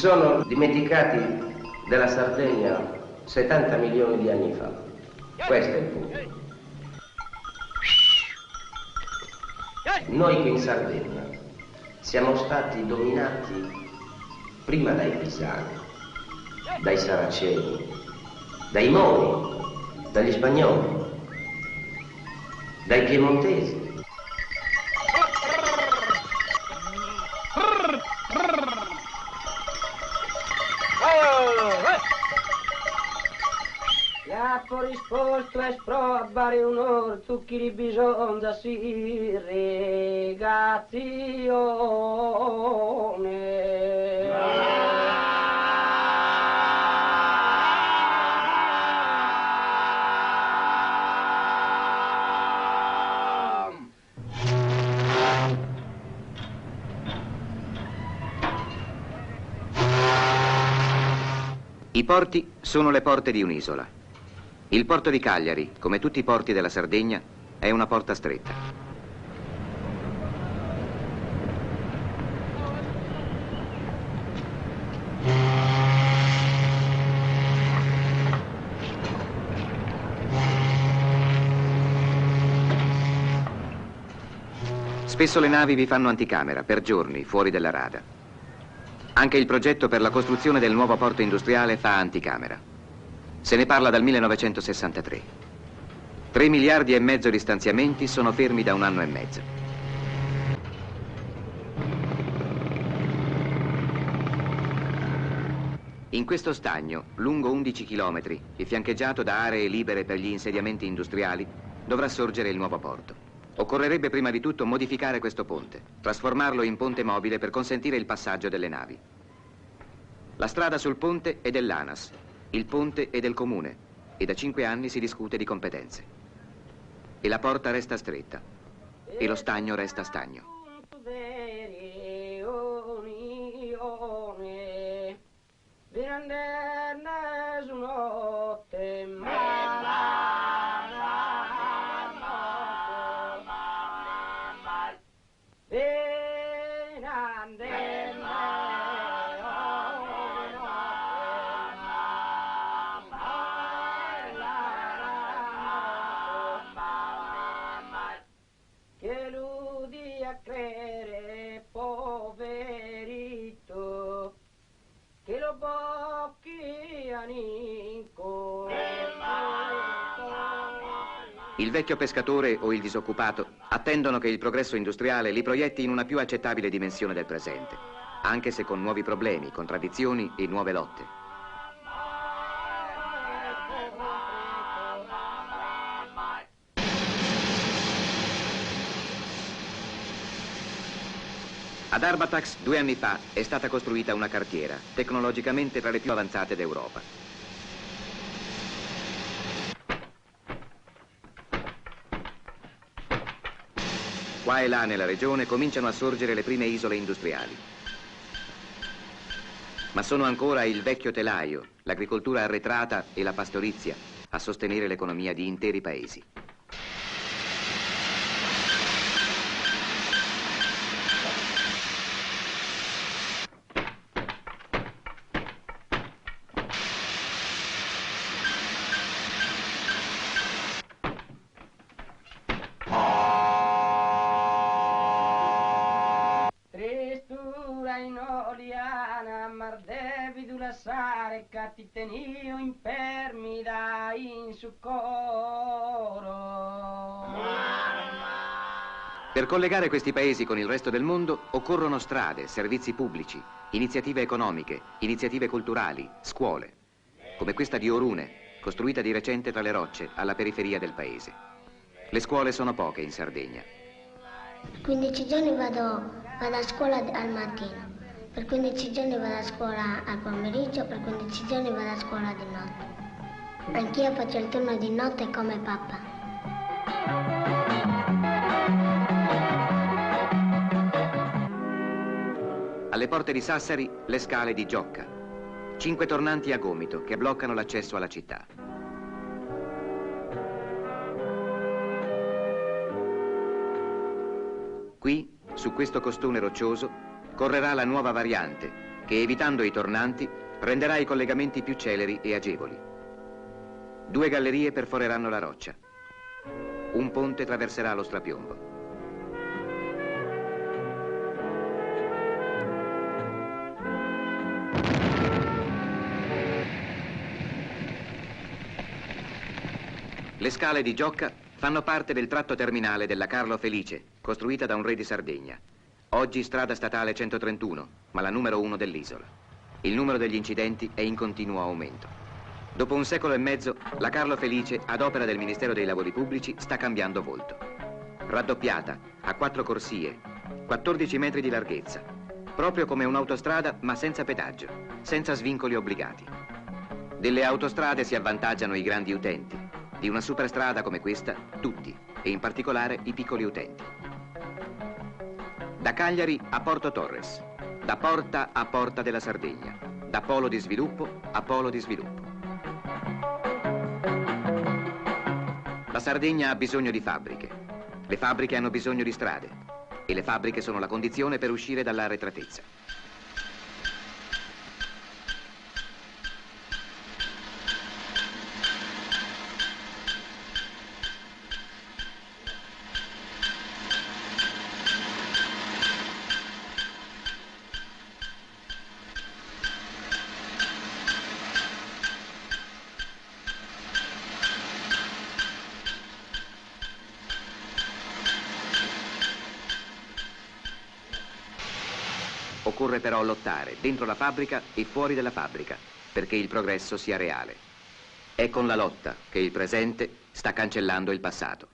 sono dimenticati della Sardegna 70 milioni di anni fa. Questo è il punto. Noi qui in Sardegna siamo stati dominati prima dai Pisani, dai Saraceni, dai Mori, dagli Spagnoli, dai Piemontesi. Ho risposto e sprobare un'ora, tu chi bisogna si ragazione. I porti sono le porte di un'isola. Il porto di Cagliari, come tutti i porti della Sardegna, è una porta stretta. Spesso le navi vi fanno anticamera per giorni fuori dalla rada. Anche il progetto per la costruzione del nuovo porto industriale fa anticamera. Se ne parla dal 1963. 3 miliardi e mezzo di stanziamenti sono fermi da 1 anno e mezzo. In questo stagno, lungo 11 chilometri e fiancheggiato da aree libere per gli insediamenti industriali, dovrà sorgere il nuovo porto. Occorrerebbe prima di tutto modificare questo ponte, trasformarlo in ponte mobile per consentire il passaggio delle navi. La strada sul ponte è dell'ANAS. Il ponte è del comune e da 5 anni si discute di competenze. E la porta resta stretta e lo stagno resta stagno. Il vecchio pescatore o il disoccupato attendono che il progresso industriale li proietti in una più accettabile dimensione del presente, anche se con nuovi problemi, contraddizioni e nuove lotte. Ad Arbatax 2 anni fa è stata costruita una cartiera, tecnologicamente tra le più avanzate d'Europa. Qua e là nella regione cominciano a sorgere le prime isole industriali. Ma sono ancora il vecchio telaio, l'agricoltura arretrata e la pastorizia a sostenere l'economia di interi paesi. Ti tenio impermida in soccoro. Per collegare questi paesi con il resto del mondo occorrono strade, servizi pubblici, iniziative economiche, iniziative culturali, scuole, come questa di Orune, costruita di recente tra le rocce, alla periferia del paese. Le scuole sono poche in Sardegna. 15 giorni vado a scuola al mattino. Per 15 giorni vado a scuola al pomeriggio, per 15 giorni vado a scuola di notte. Anch'io faccio il turno di notte come papà. Alle porte di Sassari, le scale di Giocca. 5 tornanti a gomito che bloccano l'accesso alla città. Qui, su questo costone roccioso, correrà la nuova variante, che, evitando i tornanti, renderà i collegamenti più celeri e agevoli. 2 gallerie perforeranno la roccia. Un ponte traverserà lo strapiombo. Le scale di Giocca fanno parte del tratto terminale della Carlo Felice, costruita da un re di Sardegna. Oggi strada statale 131, ma la numero 1 dell'isola. Il numero degli incidenti è in continuo aumento. Dopo un secolo e mezzo, la Carlo Felice, ad opera del Ministero dei Lavori Pubblici, sta cambiando volto. Raddoppiata, a 4 corsie, 14 metri di larghezza, proprio come un'autostrada ma senza pedaggio, senza svincoli obbligati. Delle autostrade si avvantaggiano i grandi utenti. Di una superstrada come questa, tutti, e in particolare i piccoli utenti. Da Cagliari a Porto Torres, da porta a porta della Sardegna, da polo di sviluppo a polo di sviluppo. La Sardegna ha bisogno di fabbriche, le fabbriche hanno bisogno di strade e le fabbriche sono la condizione per uscire dall'arretratezza. Occorre però lottare dentro la fabbrica e fuori dalla fabbrica perché il progresso sia reale. È con la lotta che il presente sta cancellando il passato.